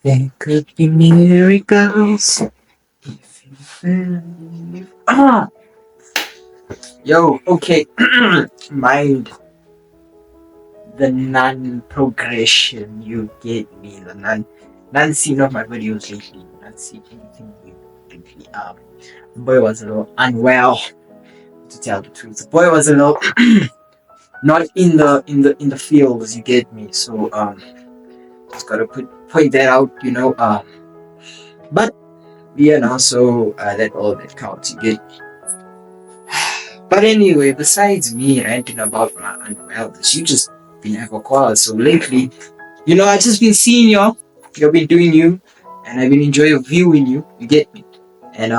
There could be miracles if you believe. Yo, okay. Mind the non-progression. You get me? The non-seen of my videos lately. Not seen anything new lately. Boy was a little unwell. To tell the truth, the boy was a little not in the fields. You get me? So just gotta point that out. But so that all that counts. You get. But anyway, besides me ranting about my unwellness, you just been have a call. So lately, I just been seeing you. You've been doing you, and I've been enjoying viewing you. You get me? And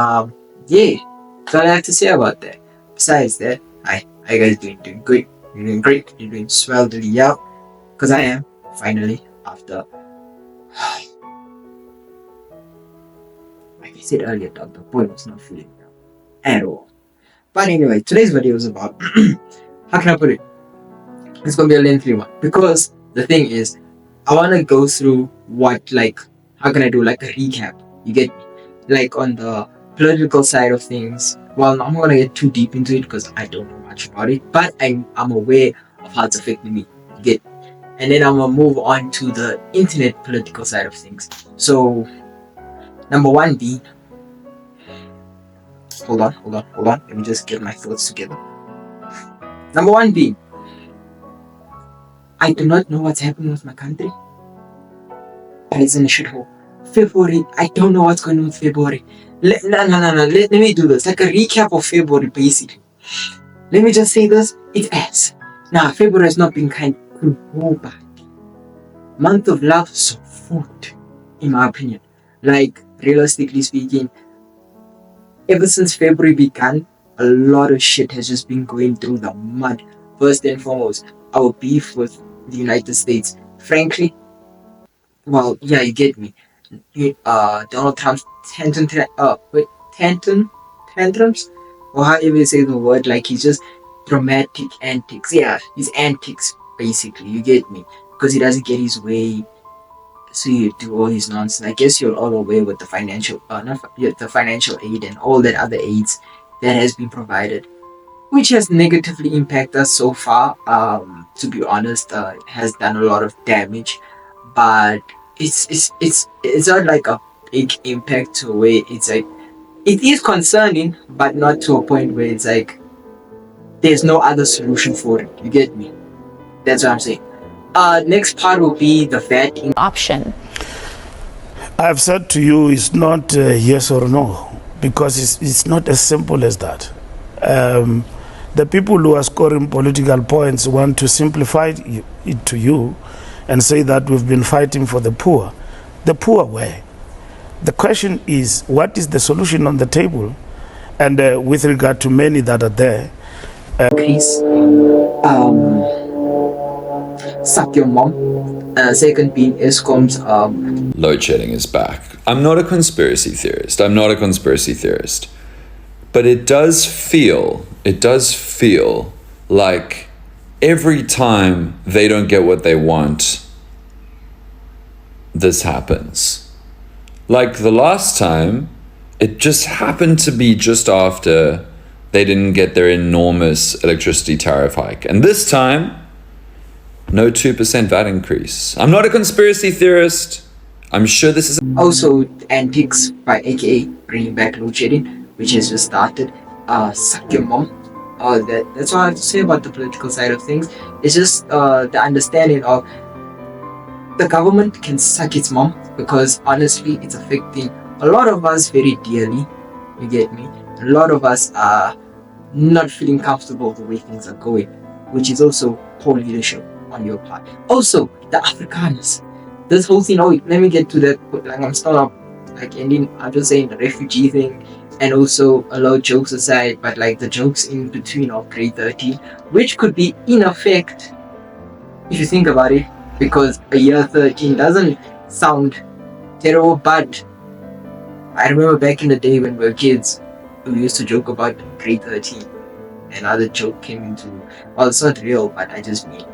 yeah, that's all I have to say about that. Besides that, I guys doing good. You're doing great. You're doing swellly, yeah. Cause I am finally after, like I said earlier, dog, the boy was not feeling well at all. But anyway, today's video is about how can I put it? It's gonna be a lengthy one because the thing is, I wanna go through how can I do like a recap? You get me? Like on the political side of things. Well, I'm not gonna get too deep into it because I don't know much about it, but I'm aware of how it's affecting me. You get me? And then I'm gonna move on to the internet political side of things. So number one being, hold on. Let me just get my thoughts together. Number one being, I do not know what's happening with my country, but it's in a shithole. February, I don't know what's going on with February. No. Let me do this. Like a recap of February, basically. Let me just say this. It's ass. Nah, February has not been kind to nobody. Month of love, so food, in my opinion. Like, realistically speaking, ever since February began, a lot of shit has just been going through the mud. First and foremost, our beef with the United States. Frankly, well, yeah, you get me. Donald Trump's tantrums, or however you say the word, like he's just dramatic antics. Yeah, his antics, basically. You get me? Because he doesn't get his way, so you do all his nonsense. I guess you're all aware with the financial, the financial aid and all that other aids that has been provided, which has negatively impacted us so far. To be honest, it has done a lot of damage, but it's not like a big impact to where it's like it is concerning, but not to a point where it's like there's no other solution for it. You get me? That's what I'm saying. Next part will be the VAT option. I've said to you, it's not yes or no, because it's not as simple as that. The people who are scoring political points want to simplify it to you and say that we've been fighting for the poor. The poor where? The question is, what is the solution on the table? And with regard to many that are there, increase. Suck your mom. Second being ESCOM's Load shedding is back. I'm not a conspiracy theorist. But it does feel like every time they don't get what they want, this happens. Like the last time, it just happened to be just after they didn't get their enormous electricity tariff hike. And this time, no 2% VAT increase. I'm not a conspiracy theorist. I'm sure this is also antics by AKA bringing back load shedding, which has just started. Suck your mom. That's all I have to say about the political side of things. It's just the understanding of the government can suck its mom, because honestly, it's affecting a lot of us very dearly. You get me? A lot of us are not feeling comfortable the way things are going, which is also poor leadership on your part. Also, the Afrikaners. This whole thing. Oh, let me get to that. Like I'm still not like ending. I'm just saying the refugee thing, and also a lot of jokes aside, but like the jokes in between of grade 13, which could be in effect if you think about it, because a year 13 doesn't sound terrible, but I remember back in the day when we were kids, we used to joke about grade 13. Another joke came into, well, it's not real, but I just mean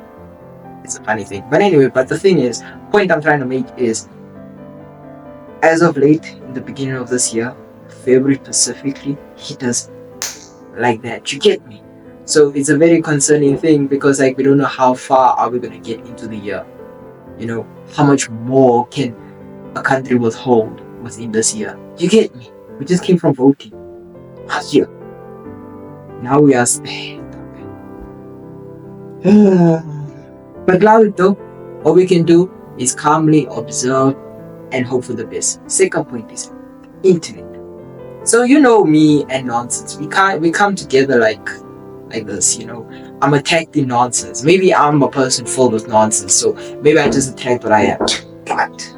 it's a funny thing. But anyway, but the thing is, point I'm trying to make is As of late, in the beginning of this year, February specifically, hit us like that. You get me? So it's a very concerning thing because like we don't know how far are we gonna get into the year. You know, how much more can a country withhold within this year? You get me? We just came from voting last year. Now we are but loud though, all we can do is calmly observe and hope for the best. Second point is internet. So you know me and nonsense. We come together like this, you know. I'm attacked in nonsense. Maybe I'm a person full of nonsense, so maybe I just attack what I am. But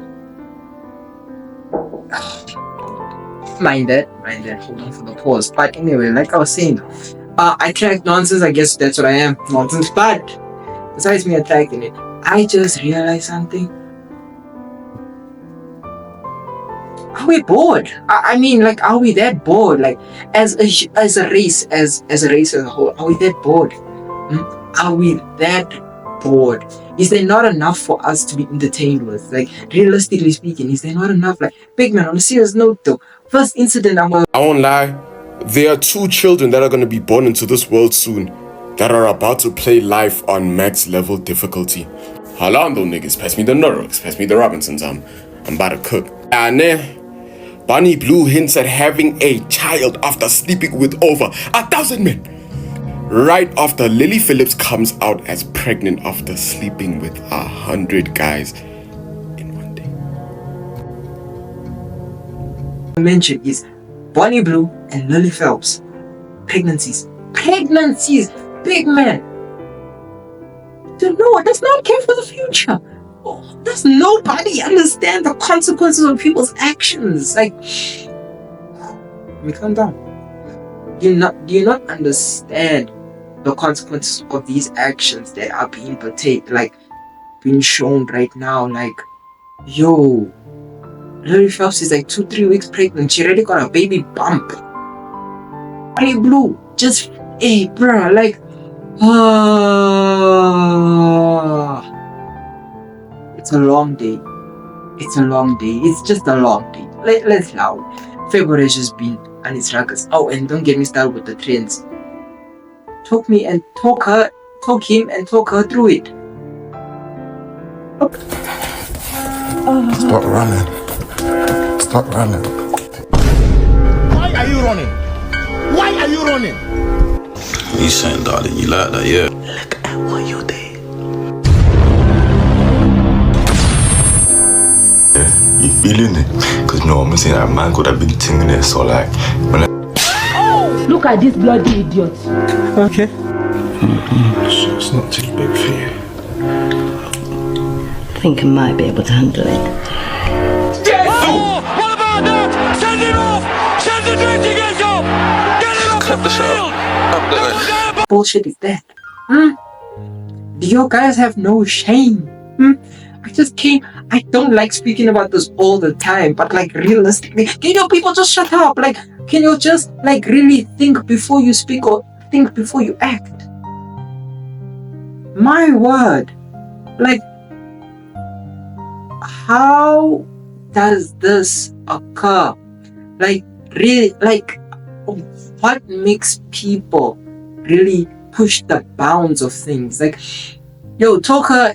mind that. Hold on for the pause. But anyway, like I was saying, I attract nonsense. I guess that's what I am, nonsense. But besides me attracting it, I just realized something. Are we bored? I mean, like, are we that bored? Like, as a race, as a race as a whole, are we that bored? Are we that bored? Is there not enough for us to be entertained with? Like, realistically speaking, is there not enough? Like, big man, on a serious note though, first incident I won't lie, there are 2 children that are going to be born into this world soon that are about to play life on max level difficulty. Hold on though, niggas. Pass me the Norrocks. Pass me the Robinsons. I'm about to cook. Bunny Blue hints at having a child after sleeping with over 1,000 men. Right after Lily Phillips comes out as pregnant after sleeping with 100 guys in one day. mention is Bunny Blue and Lily Phelps. Pregnancies, big man. No, does not care for the future. Does nobody understand the consequences of people's actions? Like, let me calm down. Do you not understand the consequences of these actions that are being being shown right now? Like, yo, Lily Phelps is like 2-3 weeks pregnant. She already got a baby bump. Bunny Blue, just bruh, like, it's a long day. It's just a long day. Let's allow it. February has just been on its ruggers. Oh, and don't get me started with the trends. Talk him and talk her through it. Stop running. Why are you running? What you saying, darling? You like that, yeah? Look at what you did. You feeling it? Cause no, I'm saying that man could have been tingling it, so like when Look at this bloody idiot. Okay. it's not too big for you. I think I might be able to handle it. Oh, what about that? Send him off! Send the dredging edge off! Get him off the field! Bullshit is that? Do you guys have no shame? I don't like speaking about this all the time, but like realistically, can you people just shut up? Like, can you just like really think before you speak or think before you act? My word. Like, how does this occur? Like, really, like, what makes people really push the bounds of things? Like, yo,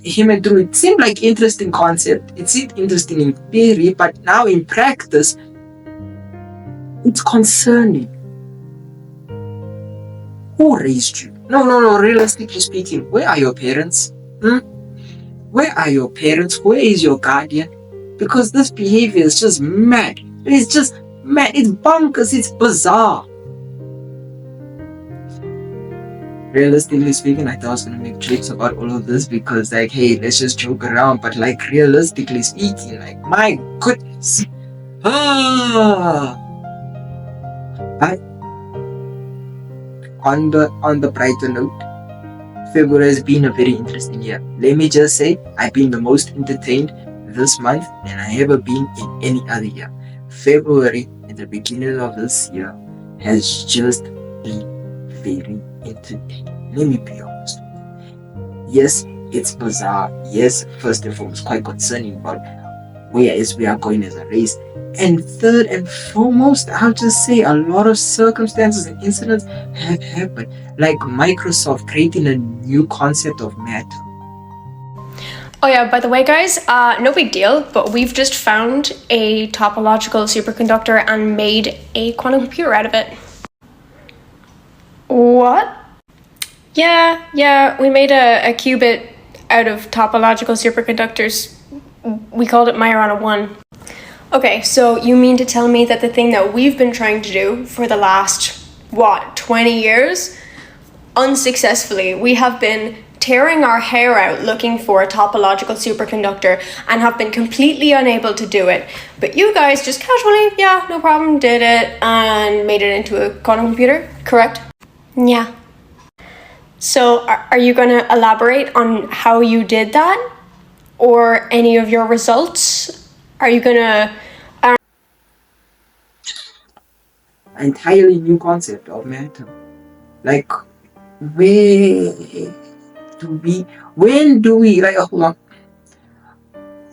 him and through it seemed like interesting concept. It seemed interesting in theory, but now in practice, it's concerning. Who raised you? No. Realistically speaking, where are your parents? Where are your parents? Where is your guardian? Because this behavior is just mad. It's just mad. It's bonkers. It's bizarre. Realistically speaking, I thought I was gonna make jokes about all of this because, like, hey, let's just joke around. But like, realistically speaking, like, my goodness. But on the brighter note, February has been a very interesting year. Let me just say, I've been the most entertained this month than I ever been in any other year. February, at the beginning of this year, has just been very entertaining. Let me be honest. Yes, it's bizarre. Yes, first and foremost, quite concerning. But where is we are going as a race. And third and foremost, I'll just say a lot of circumstances and incidents have happened, like Microsoft creating a new concept of matter. Oh yeah, by the way guys, no big deal, but we've just found a topological superconductor and made a quantum computer out of it. What? Yeah, we made a qubit out of topological superconductors. We called it Majorana 1. Okay, so you mean to tell me that the thing that we've been trying to do for the last, 20 years? Unsuccessfully, we have been tearing our hair out looking for a topological superconductor and have been completely unable to do it. But you guys just casually, yeah, no problem, did it and made it into a quantum computer, correct? Yeah. So are you going to elaborate on how you did that? Or any of your results? Are you going to... Entirely new concept of matter. Like, when do we, like, hold on.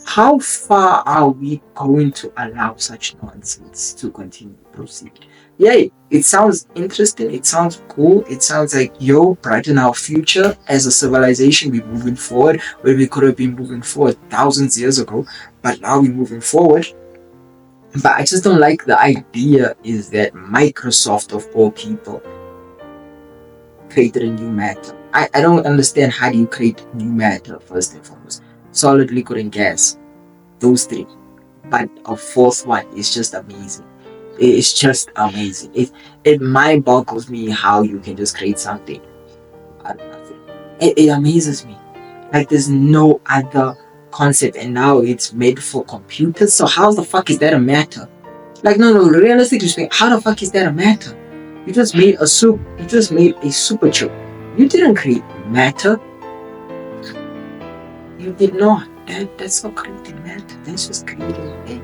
How far are we going to allow such nonsense to continue to proceed? Yay, it sounds interesting, it sounds cool, it sounds like, yo, brighten our future as a civilization, we're moving forward, where we could have been moving forward thousands of years ago, but now we're moving forward. But I just don't like the idea is that Microsoft, of all people, created a new matter. I don't understand how do you create new matter, first and foremost. Solid, liquid, and gas. Those three. But a fourth one is just amazing. It's just amazing. It mind boggles me how you can just create something out of nothing. It amazes me. Like there's no other concept, and now it's made for computers. So how the fuck is that a matter? Like no, realistically speaking, how the fuck is that a matter? You just made a super chip. You didn't create matter. You did not. That's not creating matter. That's just creating a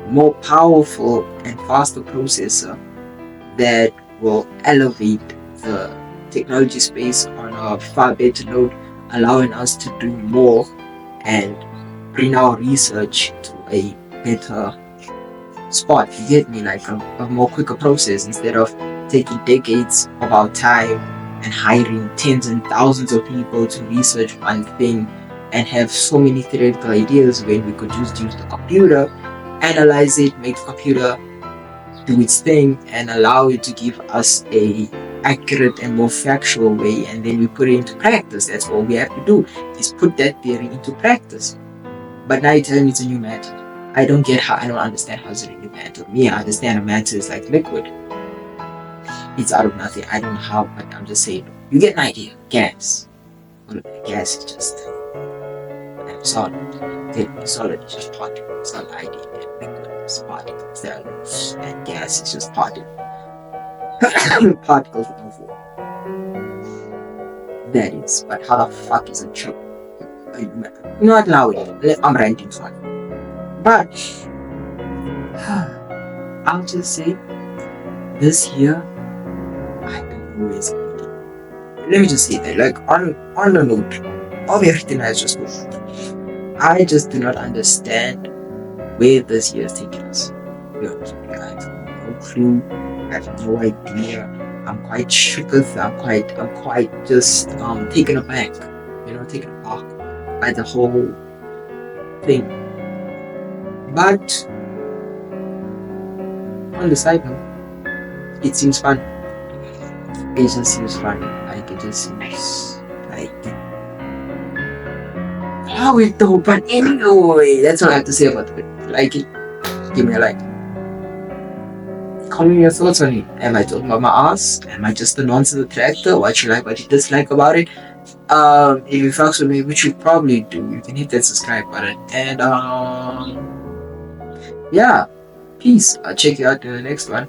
more powerful and faster processor that will elevate the technology space on a far better note, allowing us to do more and bring our research to a better spot. You get me? Like a more quicker process instead of taking decades of our time and hiring tens and thousands of people to research one thing and have so many theoretical ideas when we could just use the computer, analyze it, make the computer do its thing and allow it to give us a accurate and more factual way, and then we put it into practice. That's all we have to do, is put that theory into practice. But now you're telling me it's a new matter. I don't understand how it's a new matter. Me, I understand a matter is like liquid. It's out of nothing. I don't know how, but I'm just saying. You get an idea. Gas. Well, gas is just solid. Solid is just particle. It's not idea. Liquid is particles. There are loose. And gas is just particle. Particles with no form. That is. But how the fuck is a chip? Not allow it. I'm ranting, sorry. But I'll just say this year I don't know where it's going. Let me just say that, like on the note of everything I just spoke, I just do not understand where this year is taking us. I have no clue. I have no idea. I'm quite shooketh. I'm quite just taken aback. Taken aback by the whole thing. But on the side note, it seems fun. It just seems fun. Like it just seems like how it though. But anyway, that's all I have to say about it. Like it. Give me a like. Comment your thoughts on it. Am I talking about my ass? Am I just a nonsense attractor? What you like, what you dislike about it? If you fucks with me, which you probably do, you can hit that subscribe button. And yeah, peace. I'll check you out in the next one.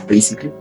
Basically.